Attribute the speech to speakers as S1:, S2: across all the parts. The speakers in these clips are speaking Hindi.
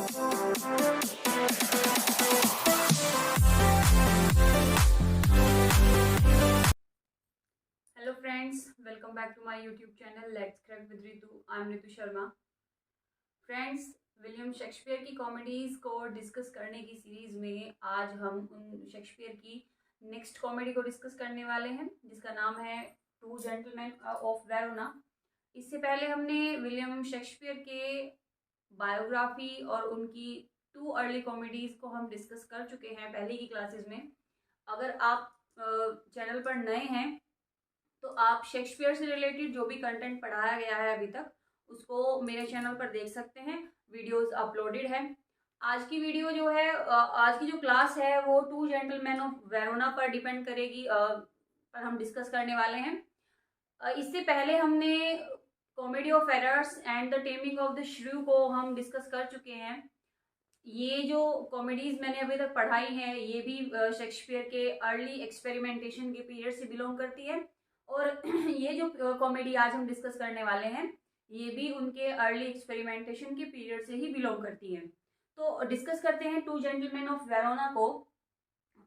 S1: Hello friends, welcome back to my YouTube channel Let's Crack with Ritu. I am Ritu Sharma. Friends, William Shakespeare की कॉमेडीज़ को डिस्कस करने की सीरीज़ में आज हम उन शेक्सपियर की नेक्स्ट कॉमेडी को डिस्कस करने वाले हैं जिसका नाम है टू जेंटलमैन ऑफ वेरोना। इससे पहले हमने विलियम शेक्सपियर के बायोग्राफी और उनकी टू अर्ली कॉमेडीज़ को हम डिस्कस कर चुके हैं पहले की क्लासेस में। अगर आप चैनल पर नए हैं तो आप शेक्सपियर से रिलेटेड जो भी कंटेंट पढ़ाया गया है अभी तक उसको मेरे चैनल पर देख सकते हैं, वीडियोस अपलोडेड है। आज की वीडियो जो है, आज की जो क्लास है वो टू जेंटलमैन ऑफ वेरोना पर डिपेंड करेगी, पर हम डिस्कस करने वाले हैं। इससे पहले हमने comedy of errors and the taming of the श्रू को हम डिस्कस कर चुके हैं। ये जो कॉमेडीज मैंने अभी तक पढ़ाई हैं ये भी शेक्सपियर के अर्ली एक्सपेरिमेंटेशन के पीरियड से बिलोंग करती है, और ये जो कॉमेडी आज हम डिस्कस करने वाले हैं ये भी उनके अर्ली एक्सपेरिमेंटेशन के पीरियड से ही बिलोंग करती है। तो डिस्कस करते हैं टू जेंटलमैन ऑफ वेरोना को।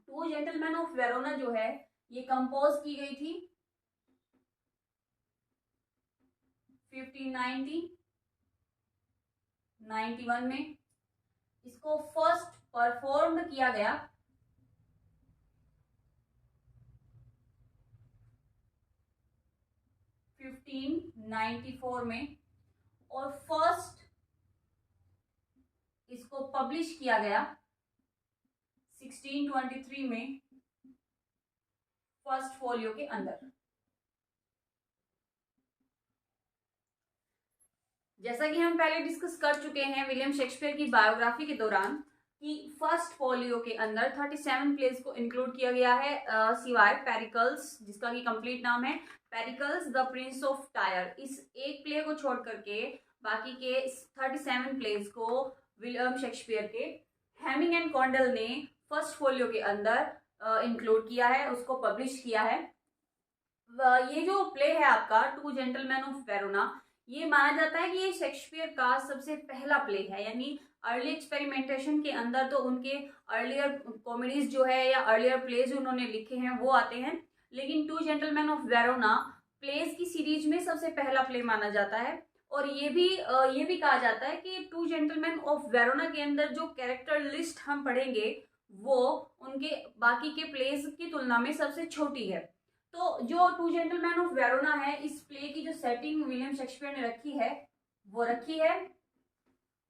S1: टू जेंटलमैन ऑफ वेरोना जो है ये कंपोज की गई थी 1590 91 में। इसको फर्स्ट परफॉर्म किया गया 1594 में, और फर्स्ट इसको पब्लिश किया गया 1623 में फर्स्ट फोलियो के अंदर। जैसा कि हम पहले डिस्कस कर चुके हैं विलियम शेक्सपियर की बायोग्राफी के दौरान कि फर्स्ट फोलियो के अंदर 37 प्लेस को इंक्लूड किया गया है, सिवाय पेरिकल्स जिसका कि कंप्लीट नाम है Pericles the Prince of tyre. इस एक प्ले को छोड़ करके बाकी के 37 प्लेस को विलियम शेक्सपियर के हेमिंग एंड कॉन्डल ने फर्स्ट फोलियो के अंदर इंक्लूड किया है, उसको पब्लिश किया है। ये जो प्ले है आपका टू जेंटलमैन ऑफ वेरोना, ये माना जाता है कि ये शेक्सपियर का सबसे पहला प्ले है, यानी अर्ली एक्सपेरिमेंटेशन के अंदर तो उनके अर्लियर कॉमेडीज जो है या अर्लियर प्लेज उन्होंने लिखे हैं वो आते हैं, लेकिन two gentleman of Verona plays की सीरीज में सबसे पहला प्ले माना जाता है। और ये भी कहा जाता है कि टू जेंटलमैन ऑफ वेरोना के अंदर जो कैरेक्टर लिस्ट हम पढ़ेंगे वो उनके बाकी के प्लेज की तुलना में सबसे छोटी है। तो जो टू जेंटलमैन ऑफ वेरोना है, इस प्ले की जो सेटिंग विलियम शेक्सपियर ने रखी है वो रखी है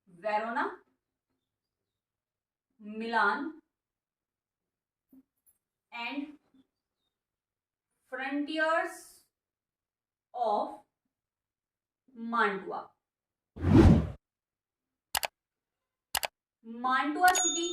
S1: Verona, Milan and frontiers of Mantua. Mantua city,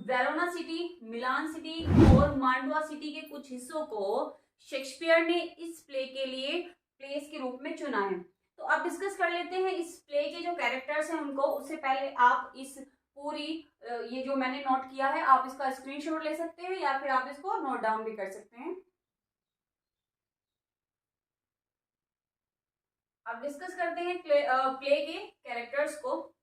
S1: Verona city, Milan city और मांटुआ सिटी के कुछ हिस्सों को शेक्सपियर ने इस प्ले के लिए प्लेस के रूप में चुना है। तो अब डिस्कस कर लेते हैं इस प्ले के जो कैरेक्टर्स हैं उनको। उससे पहले आप इस पूरी ये जो मैंने नोट किया है आप इसका स्क्रीनशॉट ले सकते हैं या फिर आप इसको नोट डाउन भी कर सकते हैं। अब डिस्कस करते हैं प्ले के कैरेक्टर्स को।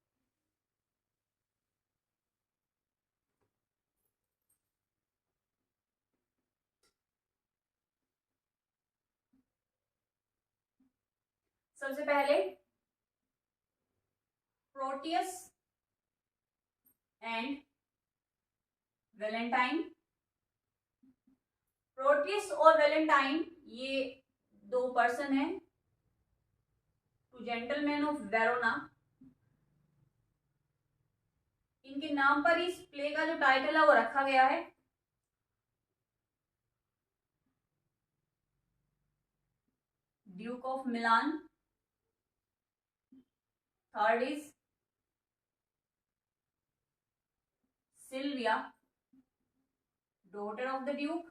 S1: सबसे पहले प्रोटियस एंड वैलेंटाइन। प्रोटियस और वैलेंटाइन ये दो पर्सन हैं टू जेंटलमैन ऑफ वेरोना। इनके नाम पर इस प्ले का जो टाइटल है वो रखा गया है। Duke of Milan, third is Silvia, daughter of the duke,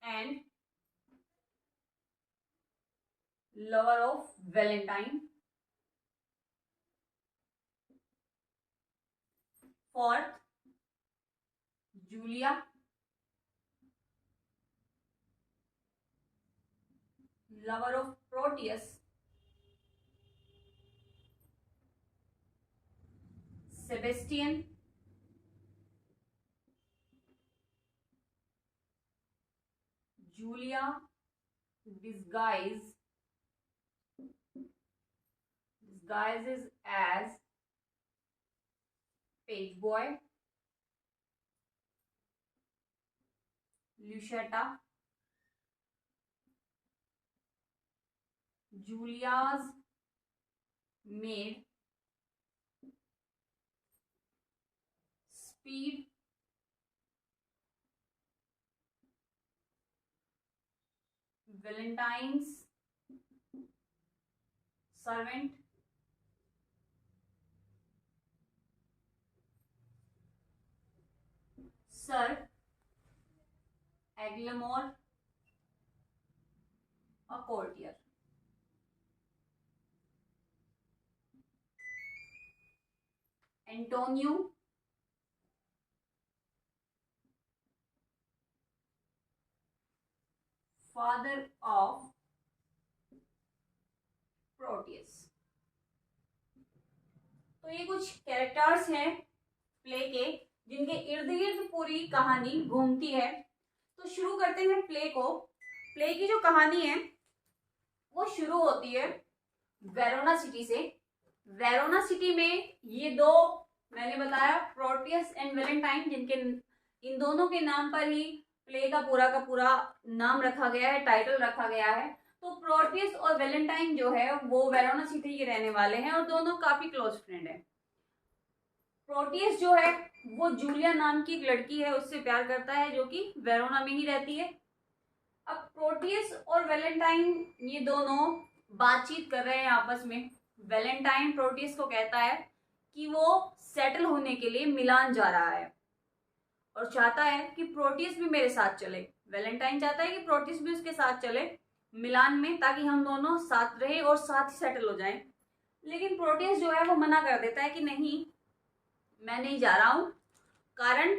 S1: and lover of Valentine. Fourth Julia, lover of Proteus, Sebastian, Julia disguises as page boy, Lucetta, Julia's maid, Speed, Valentine's servant, Sir Eglamour, a courtier. Antonio, father of Proteus. तो ये कुछ कैरेक्टर्स हैं प्ले के जिनके इर्द गिर्द पूरी कहानी घूमती है। तो शुरू करते हैं प्ले को। प्ले की जो कहानी है वो शुरू होती है वेरोना सिटी से। वेरोना सिटी में ये दो, मैंने बताया, प्रोटियस एंड वेलेंटाइन, जिनके इन दोनों के नाम पर ही प्ले का पूरा नाम रखा गया है, टाइटल रखा गया है। तो प्रोटियस और वेलेंटाइन जो है वो वेरोना सिटी के रहने वाले हैं और दोनों काफी क्लोज फ्रेंड हैं। प्रोटियस जो है वो जूलिया नाम की एक लड़की है, उससे प्यार करता है, जो कि वेरोना में ही रहती है। अब प्रोटियस और वेलेंटाइन ये दोनों बातचीत कर रहे हैं आपस में। वेलेंटाइन प्रोटियस को कहता है कि वो सेटल होने के लिए मिलान जा रहा है और चाहता है कि प्रोटियस भी मेरे साथ चले। वेलेंटाइन चाहता है कि प्रोटियस भी उसके साथ चले मिलान में, ताकि हम दोनों साथ रहे और साथ ही सेटल हो जाएं। लेकिन प्रोटियस जो है वो मना कर देता है कि नहीं, मैं नहीं जा रहा हूँ। कारण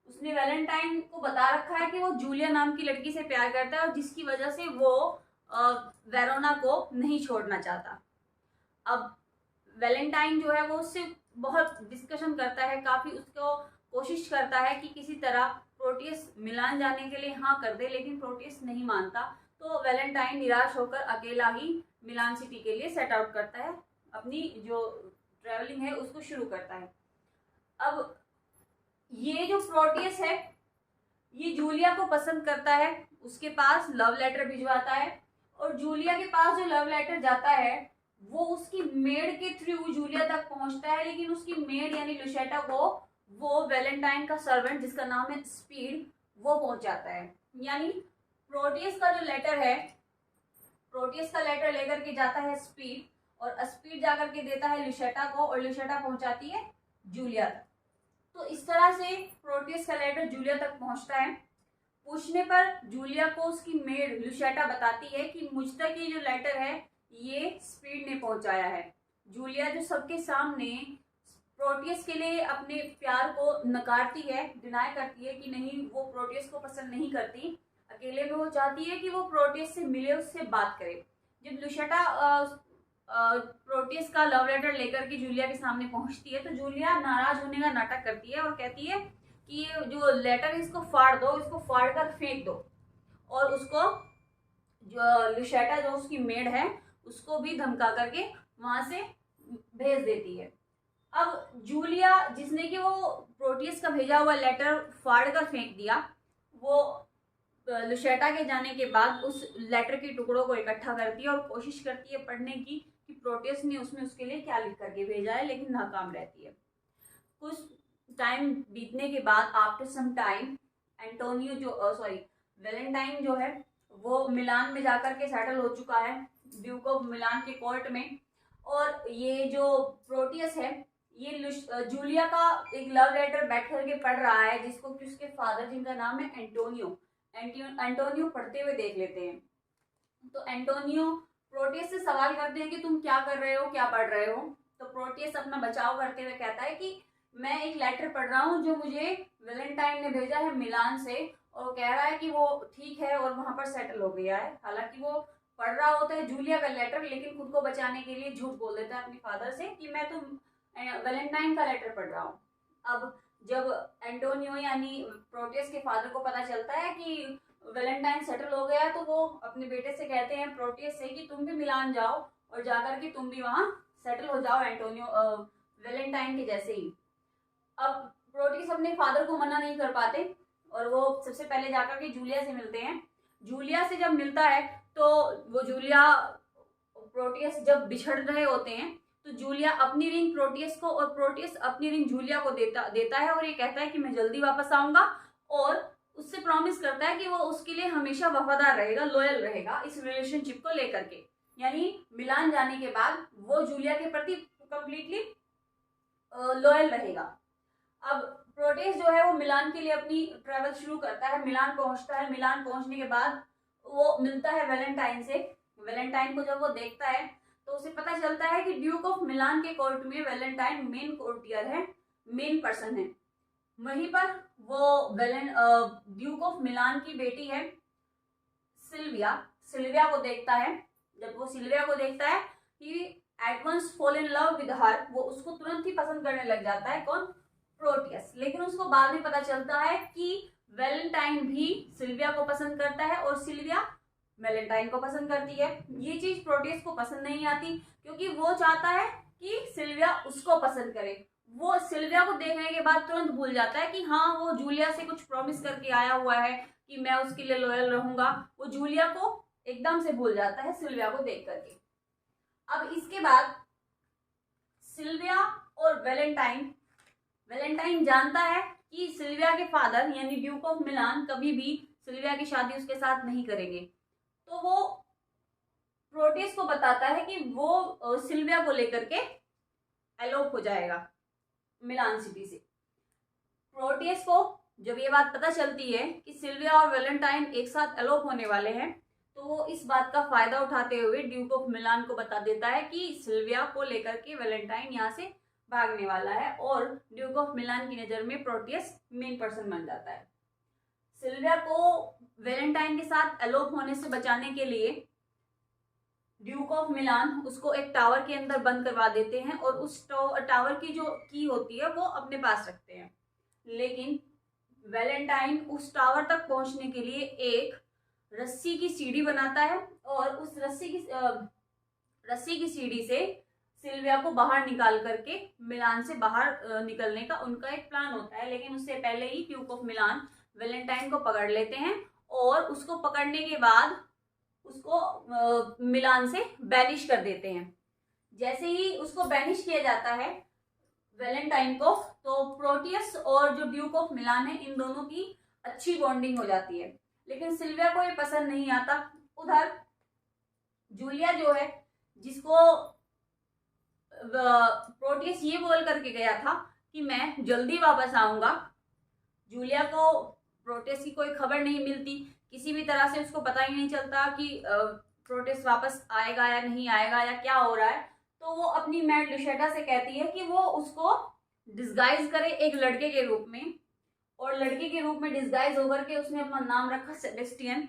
S1: उसने वेलेंटाइन को बता रखा है कि वो जूलिया नाम की लड़की से प्यार करता है और जिसकी वजह से वो वेरोना को नहीं छोड़ना चाहता। अब वेलेंटाइन जो है वो उससे बहुत डिस्कशन करता है, काफ़ी उसको कोशिश करता है कि किसी तरह प्रोटियस मिलान जाने के लिए हाँ कर दे, लेकिन प्रोटियस नहीं मानता। तो वेलेंटाइन निराश होकर अकेला ही मिलान सिटी के लिए सेट आउट करता है, अपनी जो ट्रैवलिंग है उसको शुरू करता है। अब ये जो प्रोटियस है ये जूलिया को पसंद करता है, उसके पास लव लेटर भिजवाता है और जूलिया के पास जो लव लेटर जाता है वो उसकी मेड के थ्रू जूलिया तक पहुंचता है, लेकिन उसकी मेड यानी लुशेटा को वो वेलेंटाइन का सर्वेंट जिसका नाम है स्पीड वो पहुंचाता है। यानी प्रोटियस का जो लेटर है, प्रोटियस का लेटर लेकर के जाता है स्पीड और स्पीड जाकर के देता है लुशेटा को और लुशेटा पहुंचाती है जूलिया तक। तो इस तरह से प्रोटियस का लेटर जूलिया तक पहुंचता है। पूछने पर जूलिया को उसकी मेड लुशेटा बताती है कि मुझ तक ये जो लेटर है ये स्पीड ने पहुंचाया है। जूलिया जो सबके सामने प्रोटियस के लिए अपने प्यार को नकारती है, डिनाई करती है कि नहीं, वो प्रोटियस को पसंद नहीं करती, अकेले में वो चाहती है कि वो प्रोटियस से मिले, उससे बात करे। जब लुशेटा प्रोटियस का लव लेटर लेकर के जूलिया के सामने पहुंचती है तो जूलिया नाराज होने का नाटक करती है और कहती है कि ये जो लेटर है इसको फाड़ दो, इसको फाड़ कर फेंक दो। और उसको जो लुशेटा जो उसकी मेड है उसको भी धमका करके वहां से भेज देती है। अब जूलिया जिसने कि वो प्रोटियस का भेजा हुआ लेटर फाड़ कर फेंक दिया, वो लुशेटा के जाने के बाद उस लेटर के टुकड़ों को इकट्ठा करती है और कोशिश करती है पढ़ने की कि प्रोटियस ने उसमें उसके लिए क्या लिख करके भेजा है, लेकिन नाकाम रहती है। कुछ टाइम बीतने के बाद आफ्टर सम टाइम एंटोनियो जो वेलेंटाइन जो है वो मिलान में जाकर के सेटल हो चुका है ड्यूक ऑफ मिलान के कोर्ट में। और ये जो प्रोटियस है ये जूलिया का एक लव लेटर बैठ करके पढ़ रहा है, जिसको कि उसके फादर जिनका नाम है एंटोनियो पढ़ते हुए देख लेते हैं। तो एंटोनियो प्रोटियस से सवाल करते हैं कि तुम क्या कर रहे हो, क्या पढ़ रहे हो। तो प्रोटियस अपना बचाव करते हुए कहता है कि मैं एक लेटर पढ़ रहा हूँ जो मुझे वेलेंटाइन ने भेजा है मिलान से, और कह रहा है कि वो ठीक है और वहां पर सेटल हो गया है। हालांकि वो पढ़ रहा होता है जूलिया का लेटर, लेकिन खुद को बचाने के लिए झूठ बोल देता है अपने फादर से कि मैं तो वैलेंटाइन का लेटर पढ़ रहा हूँ। अब जब एंटोनियो यानी प्रोटियस के फादर को पता चलता है कि वैलेंटाइन सेटल हो गया, तो वो अपने बेटे से कहते हैं प्रोटियस से कि तुम भी मिलान जाओ और जाकर के तुम भी वहाँ सेटल हो जाओ एंटोनियो वैलेंटाइन के जैसे ही। अब प्रोटियस अपने फादर को मना नहीं कर पाते और वो सबसे पहले जाकर के जूलिया से मिलते हैं। जूलिया से जब मिलता है तो वो जूलिया प्रोटियस जब बिछड़ रहे होते हैं तो जूलिया अपनी रिंग प्रोटियस को और प्रोटियस अपनी रिंग जूलिया को देता है और ये कहता है कि मैं जल्दी वापस आऊंगा, और उससे प्रॉमिस करता है कि वो उसके लिए हमेशा वफादार रहेगा, लॉयल रहेगा इस रिलेशनशिप को लेकर के। यानी मिलान जाने के बाद वो जूलिया के प्रति कंप्लीटली लॉयल रहेगा। अब प्रोटियस जो है वो मिलान के लिए अपनी ट्रेवल शुरू करता है, मिलान पहुंचता है। मिलान पहुंचने के बाद वो मिलता है वैलेंटाइन से। वैलेंटाइन को जब वो देखता है तो उसे पता चलता है कि ड्यूक ऑफ मिलान के कोर्ट में वैलेंटाइन मेन कोर्टियर है, मेन पर्सन है। वहीं पर वो ड्यूक ऑफ मिलान की बेटी है सिल्विया को देखता है। जब वो सिल्विया को देखता है कि at once fall in love with her, वो उसको तुरंत ही पसंद करने लग जाता है। कौन? प्रोटियस। लेकिन उसको बाद में पता चलता है कि वैलेंटाइन भी सिल्विया को पसंद करता है और सिल्विया वैलेंटाइन को पसंद करती है। ये चीज प्रोटियस को पसंद नहीं आती क्योंकि वो चाहता है कि सिल्विया उसको पसंद करे। वो सिल्विया को देखने के बाद तुरंत भूल जाता है कि हाँ वो जूलिया से कुछ प्रॉमिस करके आया हुआ है कि मैं उसके लिए लॉयल रहूंगा। वो जूलिया को एकदम से भूल जाता है सिल्विया को देख करके। अब इसके बाद सिल्विया और वैलेंटाइन जानता है कि सिल्विया के फादर यानी ड्यूक ऑफ मिलान कभी भी सिल्विया की शादी उसके साथ नहीं करेंगे। तो वो प्रोटियस को बताता है कि वो सिल्विया को लेकर के एलोप हो जाएगा मिलान सिटी से। प्रोटियस को जब ये बात पता चलती है कि सिल्विया और वैलेंटाइन एक साथ एलोप होने वाले हैं, तो वो इस बात का फायदा उठाते हुए ड्यूक ऑफ मिलान को बता देता है कि सिल्विया को लेकर के वैलेंटाइन यहाँ से भागने वाला है, और ड्यूक ऑफ मिलान की नजर में प्रोटियस मेन पर्सन बन जाता है। सिल्विया को वैलेंटाइन के साथ एलोप होने से बचाने के लिए ड्यूक ऑफ मिलान उसको एक टावर के अंदर बंद करवा देते हैं और उस टावर की जो की होती है वो अपने पास रखते हैं। लेकिन वैलेंटाइन उस टावर तक पहुंचने के लिए एक रस्सी की सीढ़ी बनाता है और उस रस्सी की सीढ़ी से सिल्विया को बाहर निकाल करके मिलान से बाहर निकलने का उनका एक प्लान होता है। लेकिन उससे पहले ही ड्यूक ऑफ मिलान वैलेंटाइन को पकड़ लेते हैं और उसको पकड़ने के बाद उसको मिलान से बैनिश कर देते हैं। जैसे ही उसको बैनिश किया जाता है वैलेंटाइन को, तो प्रोटियस और जो ड्यूक ऑफ मिलान है इन दोनों की अच्छी बॉन्डिंग हो जाती है। लेकिन सिल्विया को ये पसंद नहीं आता। उधर जूलिया जो है, जिसको प्रोटियस ये बोल करके गया था कि मैं जल्दी वापस आऊंगा, जूलिया को प्रोटियस की कोई खबर नहीं मिलती, किसी भी तरह से उसको पता ही नहीं चलता कि प्रोटियस वापस आएगा या नहीं आएगा या क्या हो रहा है। तो वो अपनी मैड लुशेटा से कहती है कि वो उसको डिस्गाइज करे एक लड़के के रूप में, और लड़के के रूप में डिस्गाइज होकर के उसने अपना नाम रखा सेबेस्टियन,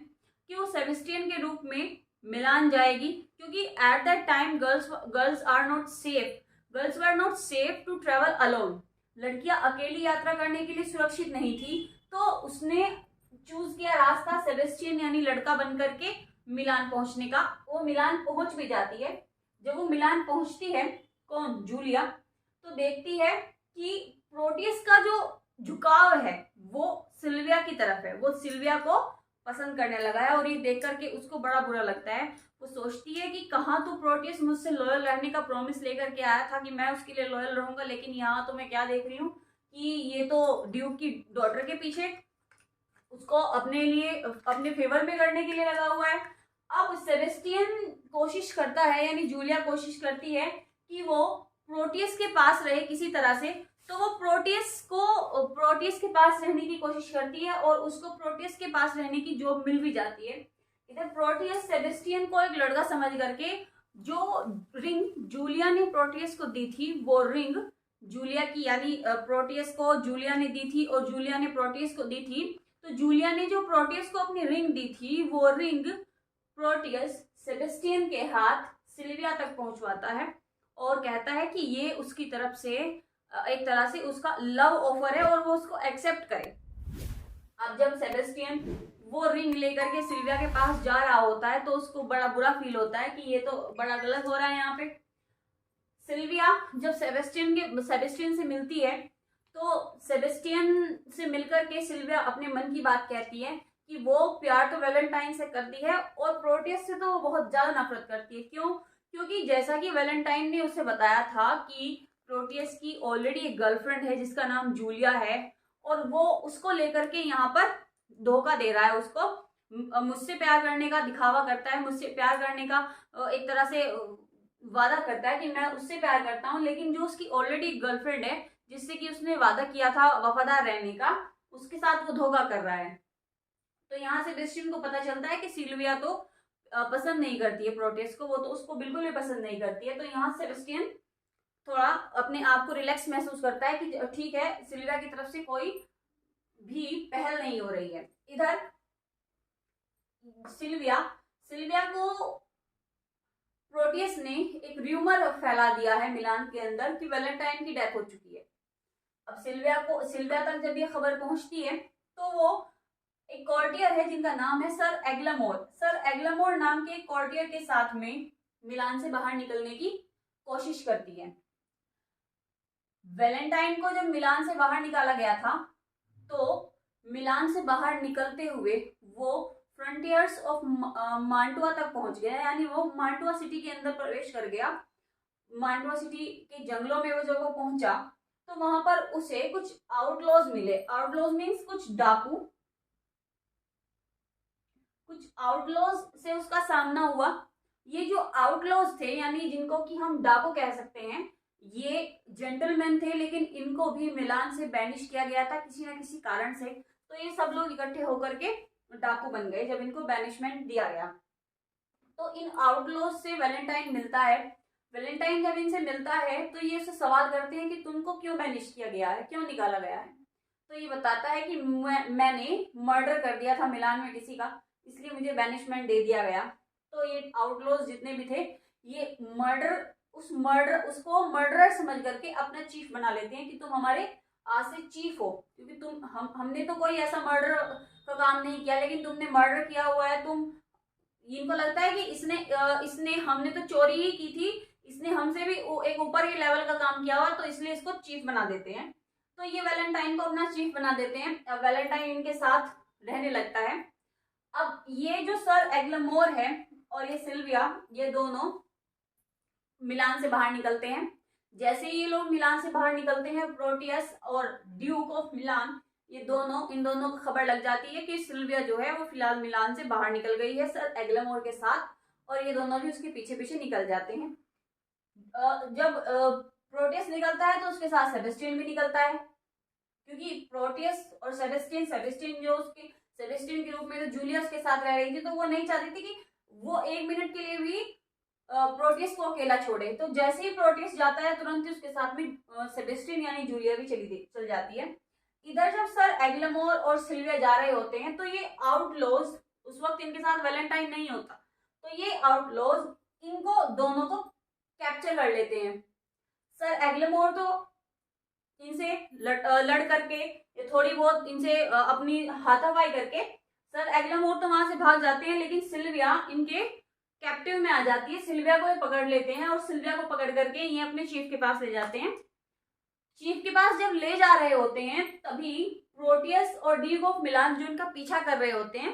S1: कि वो सेबेस्टियन के रूप में मिलान जाएगी। क्योंकि at that time girls were not safe to travel alone. लड़कियां अकेली यात्रा करने के लिए सुरक्षित नहीं थी, तो उसने चूज किया रास्ता सेबेस्टियन यानी लड़का बन करके मिलान पहुंचने का। वो मिलान पहुंच भी जाती है। जब वो मिलान पहुंचती है, कौन? जूलिया, तो देखती है कि प्रोटियस का जो झुकाव है वो सिल्विया की तरफ है, वो सिल्विया को पसंद करने लगा है। और ये देख करके उसको बड़ा बुरा लगता है। वो सोचती है कि कहाँ तो प्रोटियस मुझसे लॉयल रहने का प्रॉमिस लेकर के आया था कि मैं उसके लिए लॉयल रहूंगा, लेकिन यहाँ तो मैं क्या देख रही हूँ कि ये तो ड्यूक की डॉटर के पीछे उसको अपने फेवर में करने के लिए लगा हुआ है। अब सेबेस्टियन कोशिश करता है, यानी जूलिया कोशिश करती है कि वो प्रोटियस के पास रहे किसी तरह से। तो वो प्रोटियस के पास रहने की कोशिश करती है और उसको प्रोटियस के पास रहने की जॉब मिल भी जाती है। इधर प्रोटियस सेबेस्टियन को एक लड़का समझ करके जो रिंग जूलिया ने प्रोटियस को दी थी, वो रिंग जूलिया की यानी प्रोटियस को जूलिया ने दी थी और जूलिया ने प्रोटियस को दी थी। तो जूलिया ने जो प्रोटियस को अपनी रिंग दी थी, वो रिंग प्रोटियस सेबेस्टियन के हाथ सिल्विया तक पहुंचवाता है और कहता है कि ये उसकी तरफ से एक तरह से उसका लव ऑफर है और वो उसको एक्सेप्ट करे। अब जब सेबेस्टियन वो रिंग लेकर के सिल्विया के पास जा रहा होता है तो उसको बड़ा बुरा फील होता है कि ये तो बड़ा गलत हो रहा है यहाँ पे। सिल्विया जब सेबेस्टियन से मिलती है तो सेबेस्टियन से मिलकर के सिल्विया अपने मन की बात कहती है कि वो प्यार तो वैलेंटाइन से करती है और प्रोटियस से तो वो बहुत ज्यादा नफरत करती है। क्यों? क्योंकि जैसा कि वैलेंटाइन ने उसे बताया था कि प्रोटियस की ऑलरेडी एक गर्लफ्रेंड है जिसका नाम जूलिया है और वो उसको लेकर के यहाँ पर धोखा दे रहा है उसको, मुझसे प्यार करने का दिखावा करता है, मुझसे प्यार करने का एक तरह से वादा करता है कि मैं उससे प्यार करता हूँ, लेकिन जो उसकी ऑलरेडी गर्लफ्रेंड है जिससे कि उसने वादा किया था वफादार रहने का, उसके साथ वो धोखा कर रहा है। तो यहाँ से सेबेस्टियन को पता चलता है कि सिल्विया तो पसंद नहीं करती है प्रोटियस को, वो तो उसको बिल्कुल भी पसंद नहीं करती है। तो यहाँ सेबेस्टियन थोड़ा अपने आप को रिलैक्स महसूस करता है कि ठीक है, सिल्विया की तरफ से कोई भी पहल नहीं हो रही है। इधर सिल्विया को प्रोटियस ने एक र्यूमर फैला दिया है मिलान के अंदर कि वैलेंटाइन की डेथ हो चुकी है। अब सिल्विया तक जब ये खबर पहुंचती है तो वो एक कॉर्टियर है जिनका नाम है सर एग्लामोर नाम के एक कॉर्टियर के साथ में मिलान से बाहर निकलने की कोशिश करती है। वैलेंटाइन को जब मिलान से बाहर निकाला गया था तो मिलान से बाहर निकलते हुए वो फ्रंटियर्स ऑफ मांटुआ तक पहुंच गया, यानी वो मांटुआ सिटी के अंदर प्रवेश कर गया। मांटुआ सिटी के जंगलों में वो जब वो पहुंचा तो वहां पर उसे कुछ आउटलॉज मिले। आउटलॉज मीन्स कुछ डाकू, कुछ आउटलॉज से उसका सामना हुआ। ये जो आउटलॉज थे यानी जिनको कि हम डाकू कह सकते हैं, ये जेंटलमैन थे, लेकिन इनको भी मिलान से बैनिश किया गया था किसी न किसी कारण से। तो ये सब लोग इकट्ठे होकर के डाकू बन गए जब इनको बैनिशमेंट दिया गया। तो इन आउटलॉज से वैलेंटाइन मिलता है। वैलेंटाइन जब इनसे मिलता है तो ये उससे सवाल करते हैं कि तुमको क्यों बैनिश किया गया है, क्यों निकाला गया है। तो ये बताता है कि मैंने मर्डर कर दिया था मिलान में किसी का, इसलिए मुझे बैनिशमेंट दे दिया गया। तो ये आउटलॉज जितने भी थे ये उसको मर्डरर समझ करके अपना चीफ बना लेते हैं कि तुम हमारे आज से चीफ हो, क्योंकि हमने तो कोई ऐसा मर्डर का काम नहीं किया, लेकिन तुमने मर्डर किया हुआ है। इनको लगता है कि इसने हमने तो चोरी ही की थी, इसने हमसे भी एक ऊपर के लेवल का काम किया हुआ, तो इसलिए इसको चीफ बना देते हैं। तो ये वैलेंटाइन को अपना चीफ बना देते हैं। वैलेंटाइन इनके साथ रहने लगता है। अब ये जो सर एग्लामोर है और ये सिल्विया, ये दोनों मिलान से बाहर निकलते हैं। जैसे ये लोग मिलान से बाहर निकलते हैं, प्रोटियस और ड्यूक ऑफ मिलान इन दोनों को खबर लग जाती है कि सिल्विया जो है वो फिलहाल मिलान से बाहर निकल गई है सर एग्लामोर के साथ, और ये दोनों भी उसके पीछे पीछे निकल जाते हैं। जब प्रोटियस निकलता है तो उसके साथ सेबेस्टियन भी निकलता है, क्योंकि प्रोटियस और सेबेस्टियन के रूप में तो जूलियस के साथ रह रही थी, तो वो नहीं चाहती थी कि वो एक मिनट के लिए भी प्रोटियस को अकेला छोड़े। तो जैसे ही प्रोटियस जाता है तुरंत ही उसके साथ में सेबेस्टियन यानी जूलिया भी चल जाती है। इधर जब सर एग्लामोर और सिल्विया जा रहे होते हैं तो ये आउटलॉज, उस वक्त इनके साथ वैलेंटाइन नहीं होता, तो ये आउटलॉज इनको दोनों को कैप्चर कर लेते हैं। सर एग्लामोर तो इनसे लड़ करके थोड़ी बहुत इनसे अपनी हाथापाई करके सर एग्लामोर तो वहां से भाग जाते हैं, लेकिन सिल्विया इनके कैप्टिव में आ जाती है। सिल्विया को ये पकड़ लेते हैं और सिल्विया को पकड़ करके ये अपने चीफ के पास ले जाते हैं। चीफ के पास जब ले जा रहे होते हैं तभी प्रोटियस और ड्यूक ऑफ मिलान जो इनका पीछा कर रहे होते हैं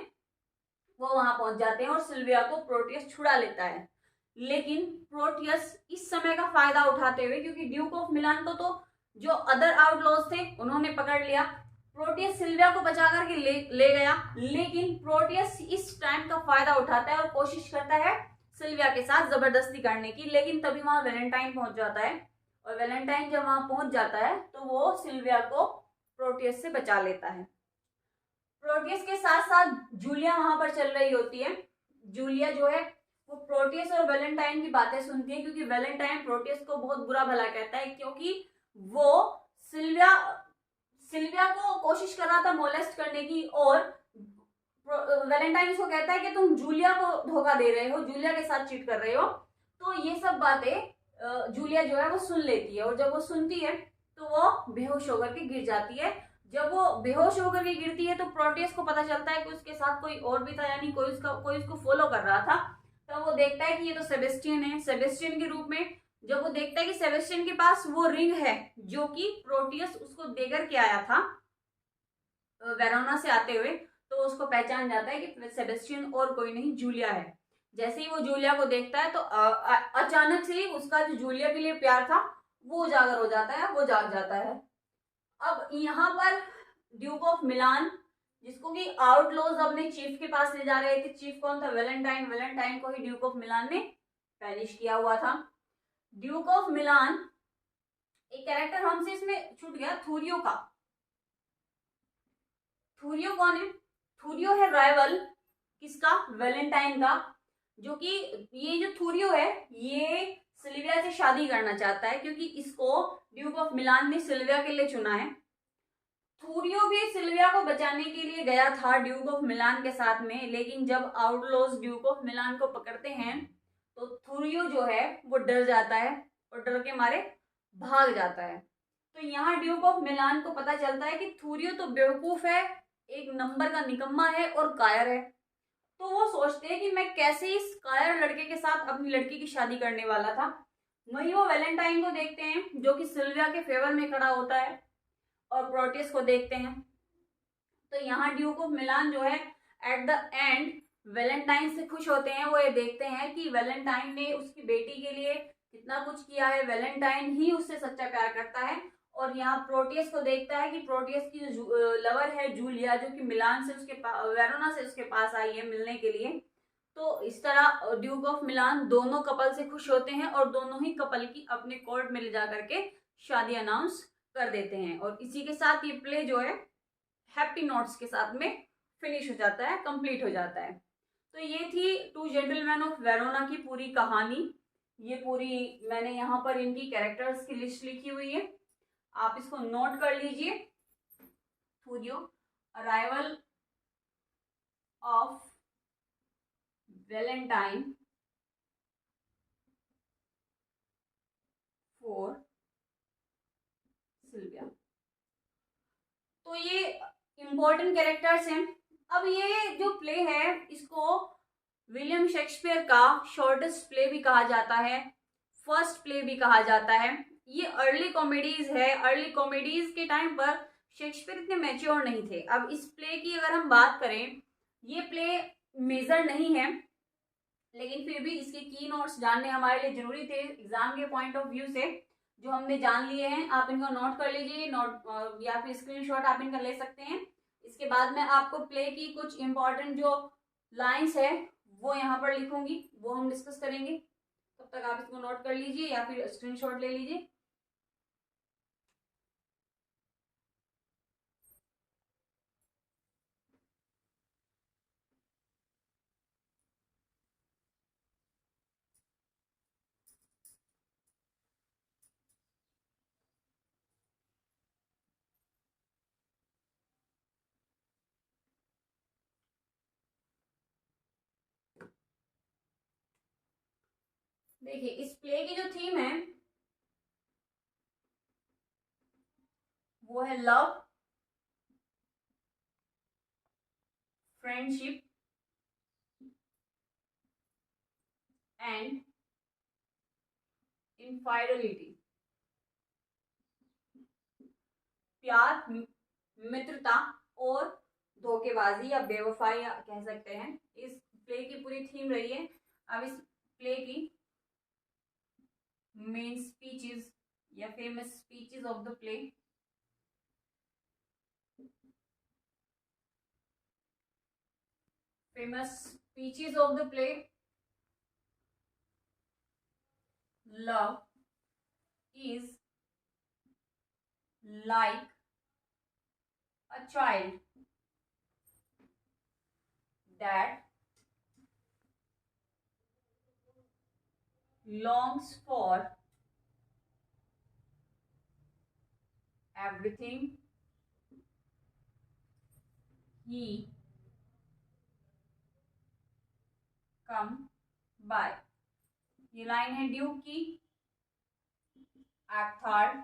S1: वो वहां पहुंच जाते हैं और सिल्विया को प्रोटियस छुड़ा लेता है। लेकिन प्रोटियस इस समय का फायदा उठाते हुए, क्योंकि ड्यूक ऑफ मिलान को तो जो अदर आउटलॉज थे उन्होंने पकड़ लिया, प्रोटियस सिल्विया को बचा करके ले गया, लेकिन प्रोटियस इस टाइम का फायदा उठाता है और कोशिश करता है सिल्विया के साथ जबरदस्ती करने की। लेकिन तभी वहां वैलेंटाइन पहुंच जाता है और वैलेंटाइन जब वहां पहुंच जाता है तो वो सिल्विया को प्रोटियस से बचा लेता है। प्रोटियस के साथ साथ जूलिया वहां पर चल रही होती है। जूलिया जो है वो प्रोटियस और वैलेंटाइन की बातें सुनती है, क्योंकि वैलेंटाइन प्रोटियस को बहुत बुरा भला कहता है, क्योंकि वो सिल्विया को कोशिश कर रहा था मोलेस्ट करने की और वैलेंटाइन उसको कहता है कि तुम जूलिया को धोखा दे रहे हो, जूलिया के साथ चीट कर रहे हो। तो ये सब बातें जूलिया जो है वो सुन लेती है, और जब वो सुनती है तो वो बेहोश होकर के गिर जाती है। जब वो बेहोश होकर के गिरती है तो प्रोटियस को पता चलता है कि उसके साथ कोई और भी था, यानी कोई उसको फॉलो कर रहा था। तब वो देखता है कि ये तो सेबेस्टियन है, सेबेस्टियन के रूप में। जब वो देखता है कि सेबेस्टियन के पास वो रिंग है जो कि प्रोटियस उसको देकर के आया था वेरोना से आते हुए, तो उसको पहचान जाता है कि सेबेस्टियन और कोई नहीं जूलिया है। जैसे ही वो जूलिया को देखता है तो अचानक से ही उसका जो जूलिया के लिए प्यार था वो उजागर हो जाता है, वो जाग जाता है। अब यहाँ पर ड्यूक ऑफ मिलान, जिसको कि आउटलॉज अपने चीफ के पास ले जा रहे थे, चीफ कौन था? वेलेंटाइन। वेलेंटाइन को ही ड्यूक ऑफ मिलान ने पैनिश किया हुआ था। ड्यूक ऑफ मिलान, एक कैरेक्टर हमसे इसमें छूट गया, थूरियो का। थूरियो कौन है? थूरियो है राइवल किसका? वेलेंटाइन का। जो कि ये जो थूरियो है ये सिल्विया से शादी करना चाहता है, क्योंकि इसको ड्यूक ऑफ मिलान ने सिल्विया के लिए चुना है। थूरियो भी सिल्विया को बचाने के लिए गया था ड्यूक ऑफ मिलान के साथ में, लेकिन जब आउटलॉज ड्यूक ऑफ मिलान को पकड़ते हैं तो थूरियो जो है वो डर जाता है और डर के मारे भाग जाता है। तो यहाँ ड्यूक ऑफ मिलान को पता चलता है कि थूरियो तो बेवकूफ है, एक नंबर का निकम्मा है और कायर है। तो वो सोचते हैं कि मैं कैसे इस कायर लड़के के साथ अपनी लड़की की शादी करने वाला था। वहीं वो वेलेंटाइन को देखते हैं जो कि सिल्विया के फेवर में खड़ा होता है, और प्रोटियस को देखते हैं। तो यहाँ ड्यूक ऑफ मिलान जो है एट द एंड वेलेंटाइन से खुश होते हैं। वो ये देखते हैं कि वेलेंटाइन ने उसकी बेटी के लिए कितना कुछ किया है, वेलेंटाइन ही उससे सच्चा प्यार करता है। और यहाँ प्रोटियस को देखता है कि प्रोटियस की जो लवर है जूलिया, जो कि मिलान से उसके वेरोना से उसके पास आई है मिलने के लिए। तो इस तरह ड्यूक ऑफ मिलान दोनों कपल से खुश होते हैं और दोनों ही कपल की अपने कोर्ट में ले जा करके शादी अनाउंस कर देते हैं। और इसी के साथ ये प्ले जो है हैप्पी नोट्स के साथ में फिनिश हो जाता है, कंप्लीट हो जाता है। तो ये थी टू जेंटलमैन ऑफ वेरोना की पूरी कहानी। ये पूरी मैंने यहाँ पर इनकी कैरेक्टर्स की लिस्ट लिखी हुई है, आप इसको नोट कर लीजिए। Thurio, arrival of Valentine for Silvia. तो ये इंपॉर्टेंट कैरेक्टर्स हैं। अब ये जो प्ले है इसको विलियम शेक्सपियर का शॉर्टेस्ट प्ले भी कहा जाता है, फर्स्ट प्ले भी कहा जाता है। ये अर्ली कॉमेडीज है। अर्ली कॉमेडीज के टाइम पर शेक्सपियर इतने मैच्योर नहीं थे। अब इस प्ले की अगर हम बात करें, ये प्ले मेजर नहीं है, लेकिन फिर भी इसके की नोट्स जानने हमारे लिए जरूरी थे एग्जाम के पॉइंट ऑफ व्यू से। जो हमने जान लिए हैं आप इनको नोट कर लीजिए, नोट या फिर स्क्रीनशॉट आप इनका ले सकते हैं। इसके बाद मैं आपको प्ले की कुछ इंपॉर्टेंट जो लाइंस है वो यहाँ पर लिखूंगी, वो हम डिस्कस करेंगे। तब तक आप इसको नोट कर लीजिए या फिर स्क्रीनशॉट ले लीजिए। देखिए इस प्ले की जो थीम है वो है लव, फ्रेंडशिप एंड इनफाइडेलिटी। प्यार, मित्रता और धोखेबाजी या बेवफाई कह सकते हैं, इस प्ले की पूरी थीम रही है। अब इस प्ले की मेन स्पीचेस या famous speeches of the play. Famous speeches of the play: love is like a child that longs for everything he come by. ये लाइन है ड्यूक की, एक्ट थर्ड।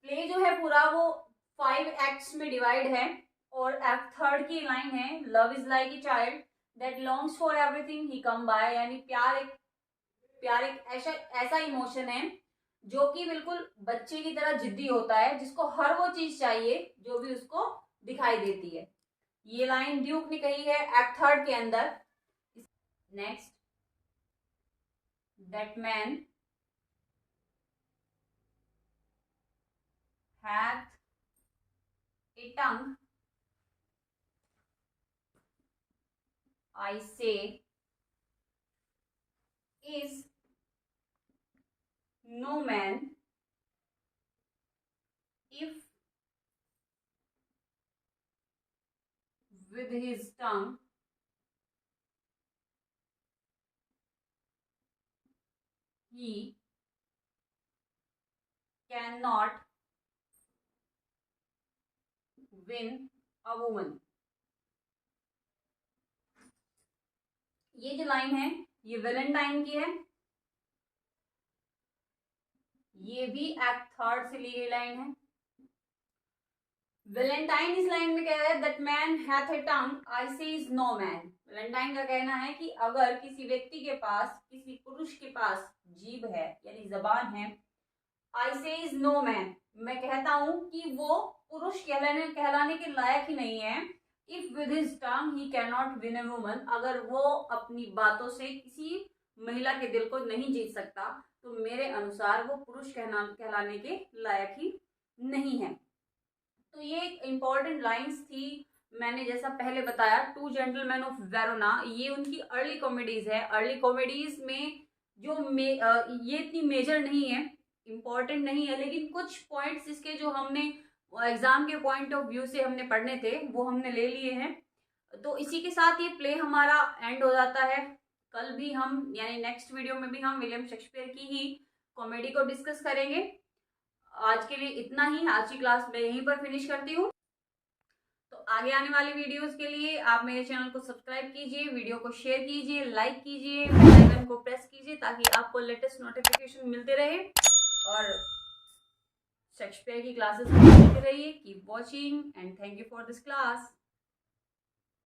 S1: प्ले जो है पूरा वो 5 एक्ट्स में डिवाइड है और एक्ट थर्ड की लाइन है love is like a child that longs for everything he come by. यानी प्यार एक ऐसा इमोशन है जो कि बिल्कुल बच्चे की तरह जिद्दी होता है, जिसको हर वो चीज चाहिए जो भी उसको दिखाई देती है। ये लाइन ड्यूक ने कही है एक्ट थर्ड के अंदर। Next, that man hath a tongue, I say, is no man if with his tongue he cannot win a woman। ये जो लाइन है ये वैलेंटाइन की है, ये भी एक्ट थर्ड से ली गई लाइन है। वैलेंटाइन इस लाइन में कह रहा है दैट मैन हैथ ए टंग आई से इज नो मैन। वैलेंटाइन का कहना है कि अगर किसी व्यक्ति के पास, किसी पुरुष के पास जीभ है यानी जबान है, आई से इज नो मैन, मैं कहता हूं कि वो पुरुष कहलाने के लायक ही नहीं है। If with his tongue he can not win a woman, अगर वो अपनी बातों से किसी महिला के दिल को नहीं जीत सकता तो मेरे अनुसार वो पुरुष कहलाने के लायक ही नहीं है। तो ये इंपॉर्टेंट लाइंस थी। मैंने जैसा पहले बताया टू जेंटलमैन ऑफ वेरोना, ये उनकी अर्ली कॉमेडीज है। अर्ली कॉमेडीज में जो ये इतनी मेजर नहीं है, इम्पॉर्टेंट नहीं है, लेकिन कुछ पॉइंट्स इसके जो हमने एग्जाम के पॉइंट ऑफ व्यू से हमने पढ़ने थे वो हमने ले लिए हैं। तो इसी के साथ ये प्ले हमारा एंड हो जाता है। कल भी हम यानी नेक्स्ट वीडियो में भी हम विलियम शेक्सपियर की ही कॉमेडी को डिस्कस करेंगे। आज के लिए इतना ही, आज की क्लास मैं यहीं पर फिनिश करती हूँ। तो आगे आने वाली वीडियोस के लिए आप मेरे चैनल को सब्सक्राइब कीजिए, वीडियो को शेयर कीजिए, लाइक कीजिए, बेल आइकन को प्रेस कीजिए ताकि आपको लेटेस्ट नोटिफिकेशन मिलते रहे। और शेक्सपियर की क्लासेस देखते रहिए। Keep watching and thank you for this class.